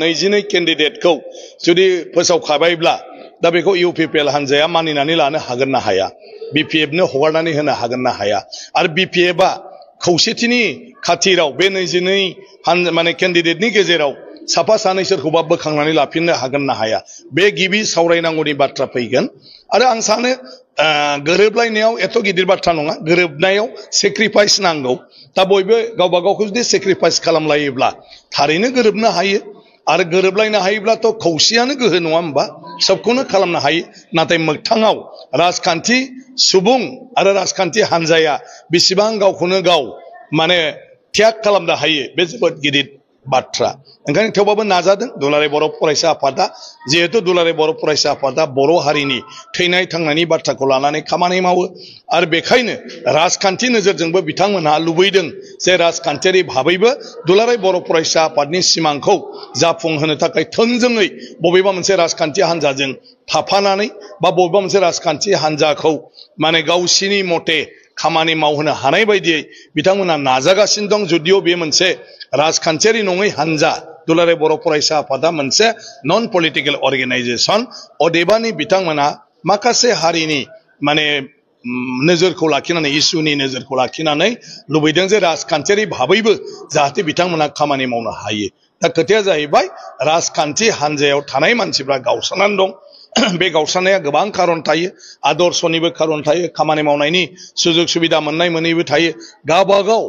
नैजिनै केन्डिडेटखौ जुदि फोसावखाबायब्ला दा बेखौ इउपिपिएल हानजाया मानिनानै लानो हागोन ना हाया बिपिएफनो हगारनानै होनो हागोन ना हाया आरो बिपिएफआ खौसेथिनि खाथिराव बे नैजिनै माने केन्डिडेटनि गेजेराव साफा सानै सोरखौबा बोखांनानै लाफिननो हागोन ना हाया बे गिबि सावरायनांगौनि बाथ्रा फैगोन आरो आं सानो गोरोबलायनायाव एथ' गिदिर बाथ्रा नङा गोरोबनायाव सेक्रिफाइस नांगौ दा बयबो गावबा गावखौ जुदि सेक्रिफाइस खालामलायोब्ला थारैनो गोरोबनो हायो आरो गोरोबलायनो हायोब्लाथ' खौसेयानो गोहो नङा होमबा सबखौनो खालामनो हायो नाथाय मोगथाङाव राजखान्थि सुबुं आरो राजखान्थि हानजाया बेसेबां गावखौनो गाव माने त्याग खालामनो हायो बे जोबोद गिदिर बाथ्रा ओंखायनो थेवबाबो नाजादों दुलाराय बर' फरायसा आफादा जिहेतु दुलाराय बर' फरायसा आफादा बर' हारिनि थैनाय थांनायनि बाथ्राखौ लानानै खामानि मावो आरो बेखायनो राजखान्थि नोजोरजोंबो बिथांमोनहा लुबैदों जे राजखान्थियारि भाबैबो दुलाराय बर' फरायसा आफादनि सिमांखौ जाफुंहोनो थाखाय थोंजोङै बबेबा मोनसे राजखान्थि हानजाजों थाफानानै बा बबेबा मोनसे राजखान्थि हानजाखौ माने गावसिनि मथे खामानि मावहोनो हानाय बायदियै बिथांमोना नाजागासिनो दं जुदिअ बे मोनसे राजखान्थियारि नङै हानजा दुलाराय बर' फरायसा आफादा मोनसे नन पलिटिकेल अर्गेनाइजेशन अदेबानि बिथांमोना माखासे हारिनि माने नोजोरखौ लाखिनानै इसुनि नोजोरखौ लाखिनानै लुबैदों जे राजखान्थियारि भाबैबो जाहाथे बिथांमोना खामानि मावनो हायो दा खोथाया जाहैबाय राजखान्थि हानजायाव थानाय मानसिफ्रा गावस्रानानै दं बे गावस्रानाया गोबां खारन थायो आदर्शनिबो खारन थायो खामानि मावनायनि सुजुग सुबिदा मोननाय मोनैबो थायो गावबागाव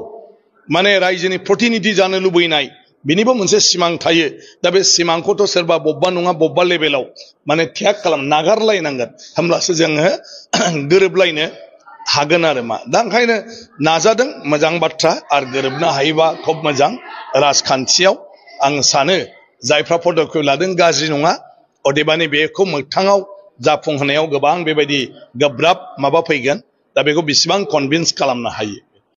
माने रायजोनि प्रतिनिधि जानो लुबैनाय बिनिबो मोनसे सिमां थायो दा बे सिमांखौथ' सोरबा बबेबा नङा बबेबा लेभेलाव माने त्याग खालाम नागारलायनांगोन होमब्लासो जोङो गोरोबलायनो हागोन आरो मा दा ओंखायनो नाजादों मोजां बाथ्रा आरो गोरोबनो हायोबा खोब मोजां राजखान्थियाव आं सानो जायफ्रा पदक्षेप लादों गाज्रि नङा अदेबानि बेखौ मोगथाङाव जाफुंहोनायाव गोबां बेबायदि गोब्राब माबा फैगोन दा बेखौ बेसेबां कनभिन्स खालामनो हायो